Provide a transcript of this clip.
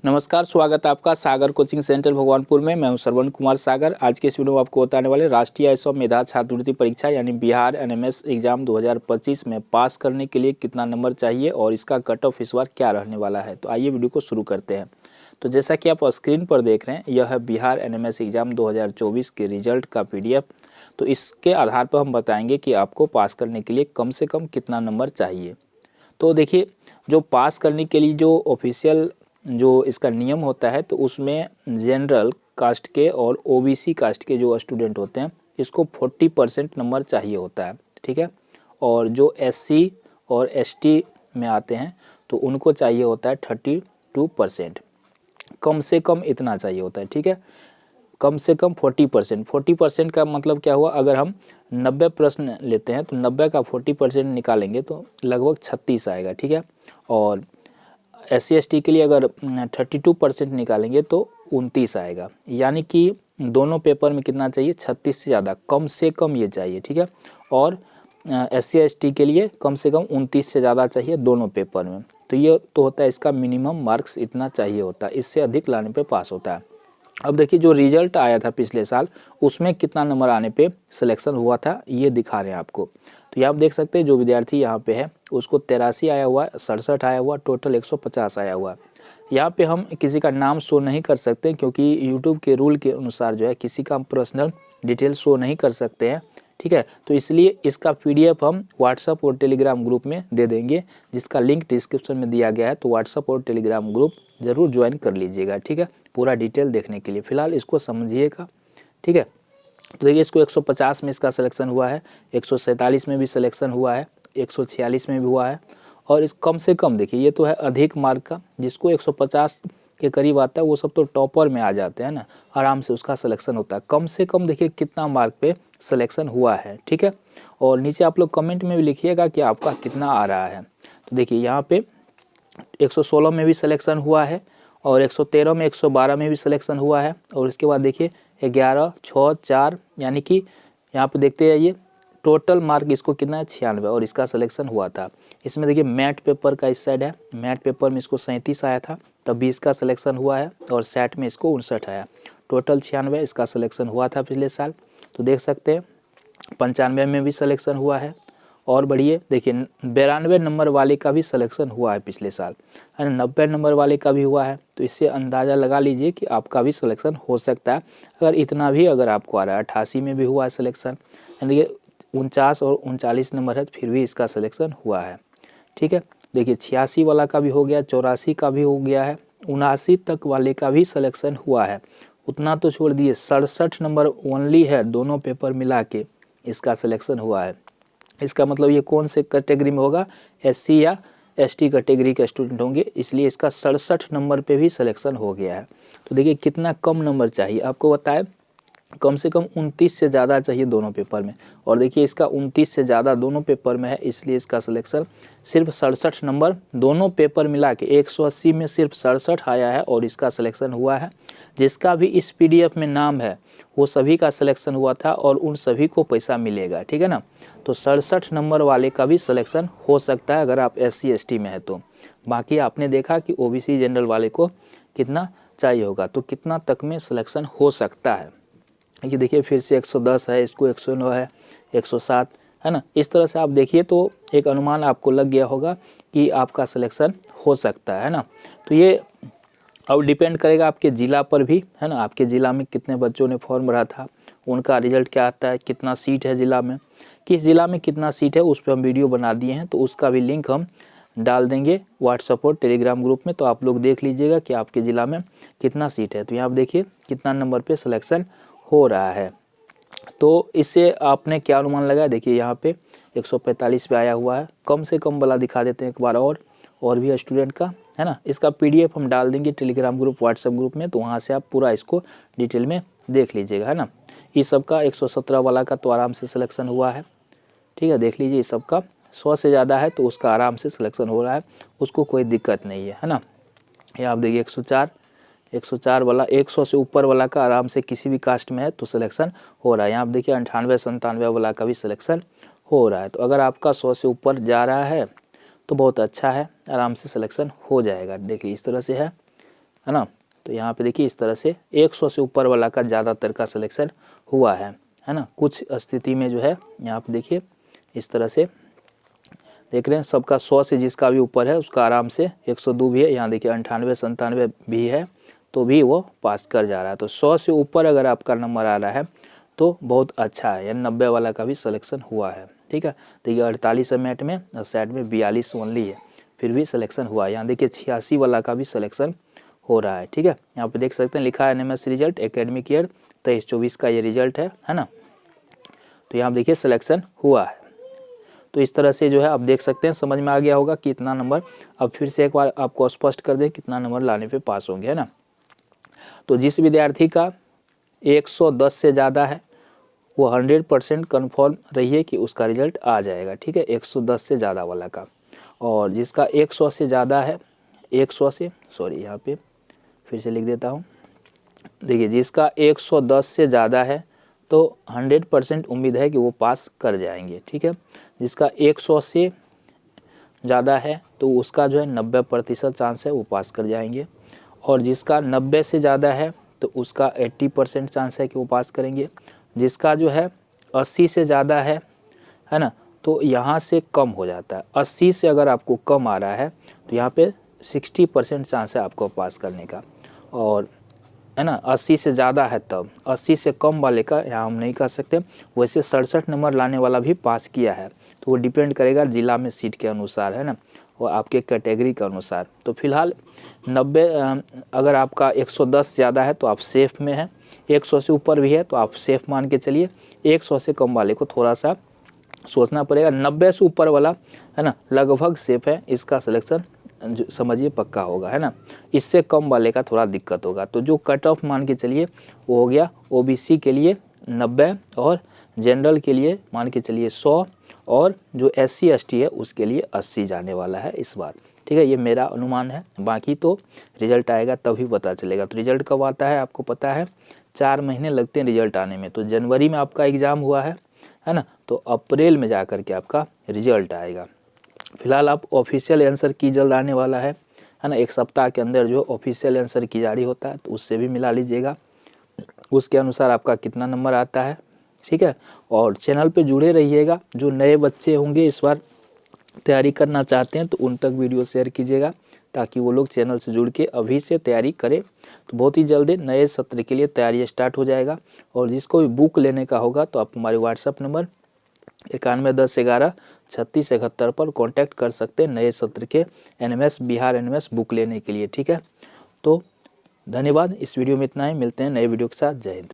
नमस्कार, स्वागत है आपका सागर कोचिंग सेंटर भगवानपुर में। मैं हूं श्रवण कुमार सागर। आज के इस वीडियो में आपको बताने वाले राष्ट्रीय आयसो मेधा छात्रवृत्ति परीक्षा यानी बिहार एनएमएस एग्जाम 2025 में पास करने के लिए कितना नंबर चाहिए और इसका कट ऑफ इस बार क्या रहने वाला है। तो आइए वीडियो को शुरू करते हैं। तो जैसा कि आप स्क्रीन पर देख रहे हैं, यह है बिहार एनएमएस एग्जाम 2024 के रिजल्ट का PDF। तो इसके आधार पर हम बताएंगे कि आपको पास करने के लिए कम से कम कितना नंबर चाहिए। तो देखिए, जो पास करने के लिए जो ऑफिशियल जो इसका नियम होता है, तो उसमें जनरल कास्ट के और OBC कास्ट के जो स्टूडेंट होते हैं इसको 40% नंबर चाहिए होता है, ठीक है। और जो SC और ST में आते हैं तो उनको चाहिए होता है 32%। कम से कम इतना चाहिए होता है, ठीक है। कम से कम 40%। 40% का मतलब क्या हुआ, अगर हम 90 प्रश्न लेते हैं तो 90 का 40% निकालेंगे तो लगभग 36 आएगा, ठीक है। और SC ST के लिए अगर 32% निकालेंगे तो 29 आएगा। यानी कि दोनों पेपर में कितना चाहिए, 36 से ज़्यादा कम से कम ये चाहिए, ठीक है। और SC ST के लिए कम से कम 29 से ज़्यादा चाहिए दोनों पेपर में। तो ये तो होता है इसका मिनिमम मार्क्स इतना चाहिए होता है, इससे अधिक लाने पे पास होता है। अब देखिए, जो रिजल्ट आया था पिछले साल उसमें कितना नंबर आने पे सिलेक्शन हुआ था ये दिखा रहे हैं आपको। तो ये आप देख सकते हैं, जो विद्यार्थी यहाँ पे है उसको 83 आया हुआ है, 67 आया हुआ, टोटल 150 आया हुआ है। यहाँ पे हम किसी का नाम शो नहीं कर सकते क्योंकि यूट्यूब के रूल के अनुसार जो है किसी का पर्सनल डिटेल शो नहीं कर सकते हैं, ठीक है। तो इसलिए इसका PDF हम व्हाट्सअप और टेलीग्राम ग्रुप में दे देंगे, जिसका लिंक डिस्क्रिप्शन में दिया गया है। तो व्हाट्सअप और टेलीग्राम ग्रुप ज़रूर ज्वाइन कर लीजिएगा, ठीक है, पूरा डिटेल देखने के लिए। फिलहाल इसको समझिएगा, ठीक है। तो देखिए, इसको 150 में इसका सिलेक्शन हुआ है, 147 में भी सिलेक्शन हुआ है, 146 में भी हुआ है। और इस कम से कम देखिए, ये तो है अधिक मार्क का, जिसको 150 के करीब आता है वो सब तो टॉपर में आ जाते हैं ना, आराम से उसका सिलेक्शन होता है। कम से कम देखिए कितना मार्क पे सिलेक्शन हुआ है, ठीक है। और नीचे आप लोग कमेंट में भी लिखिएगा कि आपका कितना आ रहा है। तो देखिए, यहाँ पे 116 में भी सिलेक्शन हुआ है और 113 में, 112 में भी सिलेक्शन हुआ है। और इसके बाद देखिए 11, 6, 4, यानी कि यहाँ पे देखते जाइए टोटल मार्क इसको कितना है, 96, और इसका सिलेक्शन हुआ था। इसमें देखिए मैथ पेपर का इस साइड है, मैथ पेपर में इसको 37 आया था, तब भी इसका सिलेक्शन हुआ है। और सेट में इसको 59 आया, टोटल 96 इसका सिलेक्शन हुआ था पिछले साल। तो देख सकते हैं 95 में भी सिलेक्शन हुआ है। और बढ़िए देखिए 92 नंबर वाले का भी सिलेक्शन हुआ है पिछले साल, है ना। 90 नंबर वाले का भी हुआ है। तो इससे अंदाज़ा लगा लीजिए कि आपका भी सिलेक्शन हो सकता है, अगर इतना भी अगर आपको आ रहा है। 88 में भी हुआ है सिलेक्शन, यानी कि 49 और 39 नंबर है, फिर भी इसका सिलेक्शन हुआ है, ठीक है। देखिए 86 वाला का भी हो गया, 84 का भी हो गया है, 79 तक वाले का भी सिलेक्शन हुआ है। उतना तो छोड़ दिए, 67 नंबर ओनली है दोनों पेपर मिला के इसका सिलेक्शन हुआ है। इसका मतलब ये कौन से कैटेगरी में होगा, SC या ST कैटेगरी के स्टूडेंट होंगे, इसलिए इसका 67 नंबर पे भी सिलेक्शन हो गया है। तो देखिए कितना कम नंबर चाहिए, आपको बताए कम से कम 29 से ज़्यादा चाहिए दोनों पेपर में। और देखिए इसका 29 से ज़्यादा दोनों पेपर में है, इसलिए इसका सिलेक्शन सिर्फ 67 नंबर दोनों पेपर मिला के 180 में सिर्फ 67 आया है और इसका सिलेक्शन हुआ है। जिसका भी इस PDF में नाम है वो सभी का सिलेक्शन हुआ था और उन सभी को पैसा मिलेगा, ठीक है ना। तो 67 नंबर वाले का भी सिलेक्शन हो सकता है अगर आप SC ST में है तो। बाकी आपने देखा कि OBC जनरल वाले को कितना चाहिए होगा, तो कितना तक में सिलेक्शन हो सकता है। ये देखिए फिर से 110 है, इसको 109 है, 107 है ना। इस तरह से आप देखिए तो एक अनुमान आपको लग गया होगा कि आपका सिलेक्शन हो सकता है ना। तो ये अब डिपेंड करेगा आपके ज़िला पर भी, है ना। आपके ज़िला में कितने बच्चों ने फॉर्म भरा था, उनका रिजल्ट क्या आता है, कितना सीट है ज़िला में, किस ज़िला में कितना सीट है, उस पर हम वीडियो बना दिए हैं। तो उसका भी लिंक हम डाल देंगे व्हाट्सएप और टेलीग्राम ग्रुप में, तो आप लोग देख लीजिएगा कि आपके ज़िला में कितना सीट है। तो यहाँ आप देखिए कितना नंबर पर सिलेक्शन हो रहा है। तो इससे आपने क्या अनुमान लगाया, देखिए यहाँ पे 145 पे आया हुआ है। कम से कम वाला दिखा देते हैं एक बार और भी स्टूडेंट का, है ना। इसका PDF हम डाल देंगे टेलीग्राम ग्रुप व्हाट्सएप ग्रुप में, तो वहाँ से आप पूरा इसको डिटेल में देख लीजिएगा, है ना। इस सब का 117 वाला का तो आराम से सिलेक्शन हुआ है, ठीक है। देख लीजिए इस सब का 100 से ज़्यादा है तो उसका आराम से सिलेक्शन हो रहा है, उसको कोई दिक्कत नहीं है ना। ये आप देखिए 104 वाला, 100 से ऊपर वाला का आराम से किसी भी कास्ट में है तो सिलेक्शन हो रहा है। यहाँ आप देखिए 98 97 वाला का भी सिलेक्शन हो रहा है। तो अगर आपका 100 से ऊपर जा रहा है तो बहुत अच्छा है, आराम से सिलेक्शन हो जाएगा। देखिए इस तरह से है, है ना। तो यहाँ पे देखिए इस तरह से 100 से ऊपर वाला का ज़्यादातर का सिलेक्शन हुआ है ना। कुछ स्थिति में जो है यहाँ पे देखिए इस तरह से देख रहे हैं सबका 100 से जिसका भी ऊपर है उसका आराम से 102 भी है, यहाँ देखिए 98 97 भी है तो भी वो पास कर जा रहा है। तो 100 से ऊपर अगर आपका नंबर आ रहा है तो बहुत अच्छा है, यानी 90 वाला का भी सिलेक्शन हुआ है। ठीक है, तो ये 48 मैट में और सेट में 42 ओनली है, फिर भी सिलेक्शन हुआ है। यहाँ देखिए 86 वाला का भी सिलेक्शन हो रहा है। ठीक है, यहाँ पे देख सकते हैं लिखा है NMS रिजल्ट एकेडमिक ईयर 23-24 का ये रिजल्ट है ना। तो यहाँ देखिए सिलेक्शन हुआ है। तो इस तरह से जो है आप देख सकते हैं, समझ में आ गया होगा कितना नंबर। अब फिर से एक बार आपको स्पष्ट कर दें कितना नंबर लाने पे पास होंगे, है ना। तो जिस विद्यार्थी का 110 से ज़्यादा है वो 100% कन्फर्म रहिए कि उसका रिजल्ट आ जाएगा। ठीक है, 110 से ज़्यादा वाला का। और जिसका 100 से ज़्यादा है, 100 से यहाँ पे फिर से लिख देता हूँ। देखिए जिसका 110 से ज़्यादा है तो 100% उम्मीद है कि वो पास कर जाएंगे। ठीक है, जिसका 100 से ज़्यादा है तो उसका जो है 90% चांस है वो पास कर जाएंगे। और जिसका 90 से ज़्यादा है तो उसका 80% चांस है कि वो पास करेंगे। जिसका जो है 80 से ज़्यादा है ना, तो यहाँ से कम हो जाता है। 80 से अगर आपको कम आ रहा है तो यहाँ पे 60% चांस है आपको पास करने का। और है ना 80 से ज़्यादा है तब, 80 से कम वाले का यहाँ हम नहीं कर सकते। वैसे 67 नंबर लाने वाला भी पास किया है, तो वो डिपेंड करेगा जिला में सीट के अनुसार, है ना, और आपके कैटेगरी के अनुसार। तो फिलहाल 90 अगर आपका 110 ज़्यादा है तो आप सेफ में हैं, 100 से ऊपर भी है तो आप सेफ मान के चलिए। 100 से कम वाले को थोड़ा सा सोचना पड़ेगा। 90 से ऊपर वाला है ना लगभग सेफ है, इसका सिलेक्शन समझिए पक्का होगा, है ना। इससे कम वाले का थोड़ा दिक्कत होगा। तो जो कट ऑफ मान के चलिए वो हो गया OBC के लिए 90 और जनरल के लिए मान के चलिए 100 और जो SC ST है उसके लिए 80 जाने वाला है इस बार। ठीक है, ये मेरा अनुमान है, बाकी तो रिजल्ट आएगा तभी पता चलेगा। तो रिजल्ट कब आता है आपको पता है, 4 महीने लगते हैं रिजल्ट आने में। तो जनवरी में आपका एग्ज़ाम हुआ है ना, तो अप्रैल में जा कर के आपका रिजल्ट आएगा। फिलहाल आप ऑफिशियल आंसर की जल्द आने वाला है ना, 1 सप्ताह के अंदर जो ऑफिशियल आंसर की जारी होता है तो उससे भी मिला लीजिएगा, उसके अनुसार आपका कितना नंबर आता है। ठीक है, और चैनल पे जुड़े रहिएगा। जो नए बच्चे होंगे इस बार तैयारी करना चाहते हैं तो उन तक वीडियो शेयर कीजिएगा ताकि वो लोग चैनल से जुड़ के अभी से तैयारी करें। तो बहुत ही जल्दी नए सत्र के लिए तैयारी स्टार्ट हो जाएगा। और जिसको भी बुक लेने का होगा तो आप हमारे व्हाट्सअप नंबर 9110113671 पर कांटेक्ट कर सकते हैं नए सत्र के NMS बिहार NMS बुक लेने के लिए। ठीक है, तो धन्यवाद। इस वीडियो में इतना ही, मिलते हैं नए वीडियो के साथ। जय हिंद।